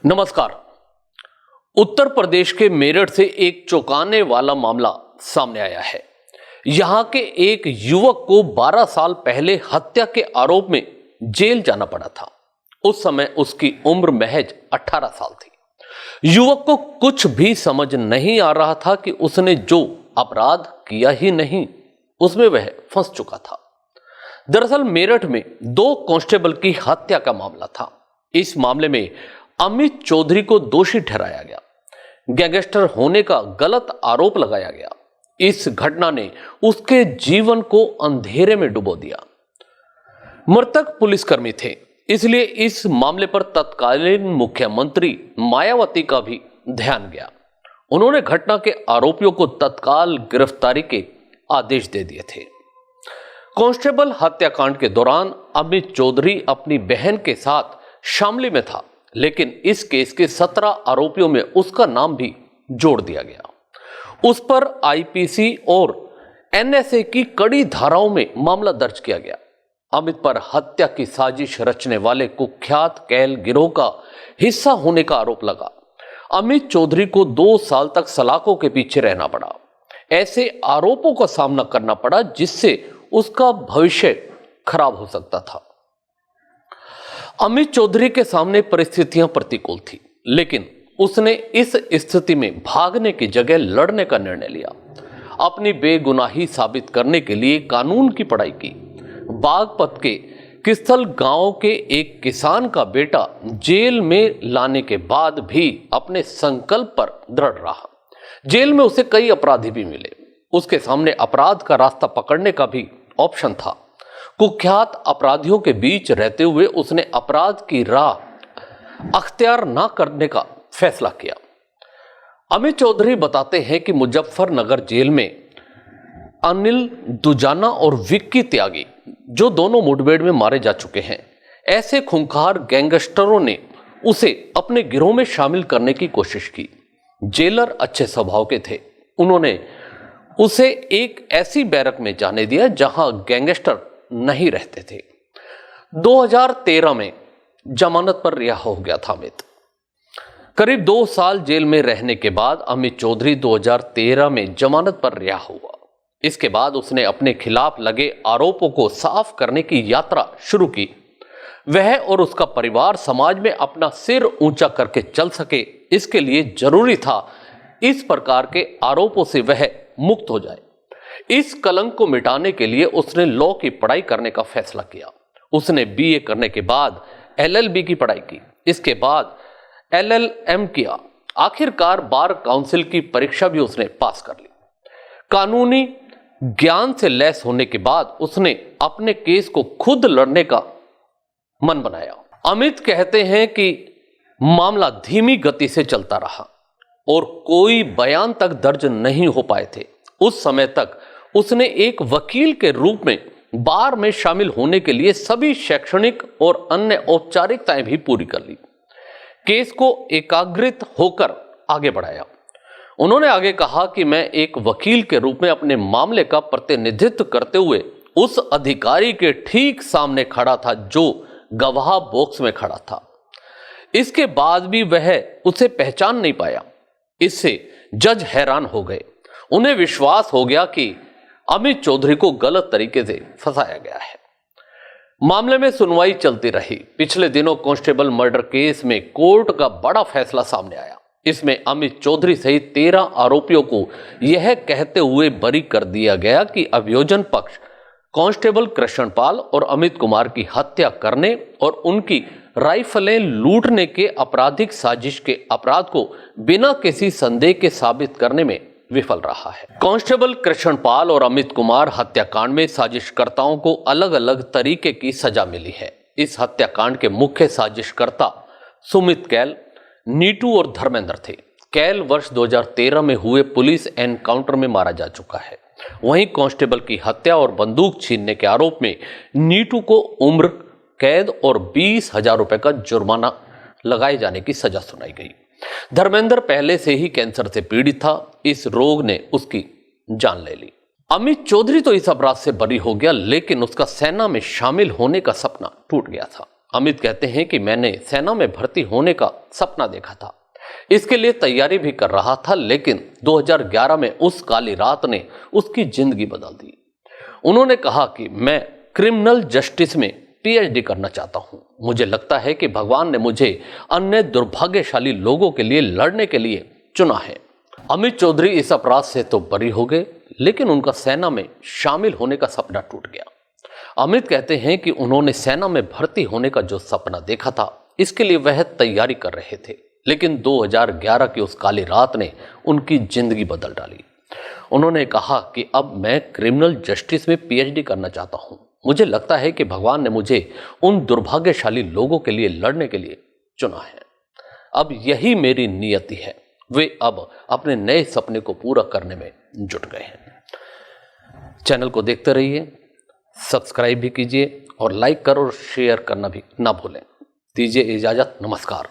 नमस्कार। उत्तर प्रदेश के मेरठ से एक चौंकाने वाला मामला सामने आया है। यहां के एक युवक को 12 साल पहले हत्या के आरोप में जेल जाना पड़ा था। उस समय उसकी उम्र महज 18 साल थी। युवक को कुछ भी समझ नहीं आ रहा था कि उसने जो अपराध किया ही नहीं, उसमें वह फंस चुका था। दरअसल मेरठ में 2 कांस्टेबल की हत्या का मामला था। इस मामले में अमित चौधरी को दोषी ठहराया गया। गैंगस्टर होने का गलत आरोप लगाया गया। इस घटना ने उसके जीवन को अंधेरे में डुबो दिया। मृतक पुलिसकर्मी थे, इसलिए इस मामले पर तत्कालीन मुख्यमंत्री मायावती का भी ध्यान गया। उन्होंने घटना के आरोपियों को तत्काल गिरफ्तारी के आदेश दे दिए थे। कांस्टेबल हत्याकांड के दौरान अमित चौधरी अपनी बहन के साथ शामली में था, लेकिन इस केस के 17 आरोपियों में उसका नाम भी जोड़ दिया गया। उस पर आईपीसी और एनएसए की कड़ी धाराओं में मामला दर्ज किया गया। अमित पर हत्या की साजिश रचने वाले कुख्यात कैल गिरोह का हिस्सा होने का आरोप लगा। अमित चौधरी को 2 साल तक सलाखों के पीछे रहना पड़ा। ऐसे आरोपों का सामना करना पड़ा जिससे उसका भविष्य खराब हो सकता था। अमित चौधरी के सामने परिस्थितियां प्रतिकूल थी, लेकिन उसने इस स्थिति में भागने की जगह लड़ने का निर्णय लिया। अपनी बेगुनाही साबित करने के लिए कानून की पढ़ाई की। बागपत के किस्थल गांव के एक किसान का बेटा जेल में लाने के बाद भी अपने संकल्प पर दृढ़ रहा। जेल में उसे कई अपराधी भी मिले। उसके सामने अपराध का रास्ता पकड़ने का भी ऑप्शन था। कुख्यात अपराधियों के बीच रहते हुए उसने अपराध की राह अख्तियार न करने का फैसला किया। अमित चौधरी बताते हैं कि मुजफ्फरनगर जेल में अनिल दुजाना और विक्की त्यागी, जो दोनों मुठभेड़ में मारे जा चुके हैं, ऐसे खूंखार गैंगस्टरों ने उसे अपने गिरोह में शामिल करने की कोशिश की। जेलर अच्छे स्वभाव के थे। उन्होंने उसे एक ऐसी बैरक में जाने दिया जहां गैंगस्टर नहीं रहते थे। 2013 में जमानत पर रिहा हो गया था अमित। करीब 2 साल जेल में रहने के बाद अमित चौधरी 2013 में जमानत पर रिहा हुआ। इसके बाद उसने अपने खिलाफ लगे आरोपों को साफ करने की यात्रा शुरू की। वह और उसका परिवार समाज में अपना सिर ऊंचा करके चल सके, इसके लिए जरूरी था इस प्रकार के आरोपों से वह मुक्त हो जाए। इस कलंक को मिटाने के लिए उसने लॉ की पढ़ाई करने का फैसला किया। उसने बीए करने के बाद एलएलबी की पढ़ाई की। इसके बाद एलएलएम किया। आखिरकार बार काउंसिल की परीक्षा भी उसने पास कर ली। कानूनी ज्ञान से लैस होने के बाद उसने अपने केस को खुद लड़ने का मन बनाया। अमित कहते हैं कि मामला धीमी गति से चलता रहा और कोई बयान तक दर्ज नहीं हो पाए थे। उस समय तक उसने एक वकील के रूप में बार में शामिल होने के लिए सभी शैक्षणिक और अन्य औपचारिकताएं भी पूरी कर ली। केस को एकाग्रित होकर आगे बढ़ाया। उन्होंने आगे कहा कि मैं एक वकील के रूप में अपने मामले का प्रतिनिधित्व करते हुए उस अधिकारी के ठीक सामने खड़ा था जो गवाह बॉक्स में खड़ा था। इसके बाद भी वह उसे पहचान नहीं पाया। इससे जज हैरान हो गए। उन्हें विश्वास हो गया कि अमित चौधरी को गलत तरीके से फंसाया गया है। मामले में सुनवाई चलती रही। पिछले दिनों कांस्टेबल मर्डर केस में कोर्ट का बड़ा फैसला सामने आया। इसमें अमित चौधरी सहित 13 आरोपियों को यह कहते हुए बरी कर दिया गया कि अभियोजन पक्ष कांस्टेबल कृष्णपाल और अमित कुमार की हत्या करने और उनकी राइफलें लूटने के आपराधिक साजिश के अपराध को बिना किसी संदेह के साबित करने में विफल रहा है। कांस्टेबल कृष्णपाल और अमित कुमार हत्याकांड में साजिशकर्ताओं को अलग अलग तरीके की सजा मिली है। इस हत्याकांड के मुख्य साजिशकर्ता सुमित कैल, नीटू और धर्मेंद्र थे। कैल वर्ष 2013 में हुए पुलिस एनकाउंटर में मारा जा चुका है। वहीं कांस्टेबल की हत्या और बंदूक छीनने के आरोप में नीटू को उम्र कैद और 20,000 रुपए का जुर्माना लगाए जाने की सजा सुनाई गई। धर्मेंद्र पहले से ही कैंसर से पीड़ित था। इस रोग ने उसकी जान ले ली। अमित चौधरी तो इस अपराध से बरी हो गया, लेकिन उसका सेना में शामिल होने का सपना टूट गया था। अमित कहते हैं कि मैंने सेना में भर्ती होने का सपना देखा था, इसके लिए तैयारी भी कर रहा था, लेकिन 2011 में उस काली रात ने उसकी जिंदगी बदल दी। उन्होंने कहा कि मैं क्रिमिनल जस्टिस में पीएचडी करना चाहता हूं। मुझे लगता है कि भगवान ने मुझे अन्य दुर्भाग्यशाली लोगों के लिए लड़ने के लिए चुना है। अमित चौधरी इस अपराध से तो बरी हो गए, लेकिन उनका सेना में शामिल होने का सपना टूट गया। अमित कहते हैं कि उन्होंने सेना में भर्ती होने का जो सपना देखा था, इसके लिए वह तैयारी कर रहे थे, लेकिन 2011 की उस काली रात ने उनकी जिंदगी बदल डाली। उन्होंने कहा कि अब मैं क्रिमिनल जस्टिस में पीएचडी करना चाहता हूं। मुझे लगता है कि भगवान ने मुझे उन दुर्भाग्यशाली लोगों के लिए लड़ने के लिए चुना है। अब यही मेरी नियति है। वे अब अपने नए सपने को पूरा करने में जुट गए हैं। चैनल को देखते रहिए, सब्सक्राइब भी कीजिए और लाइक कर और शेयर करना भी ना भूलें। दीजिए इजाजत, नमस्कार।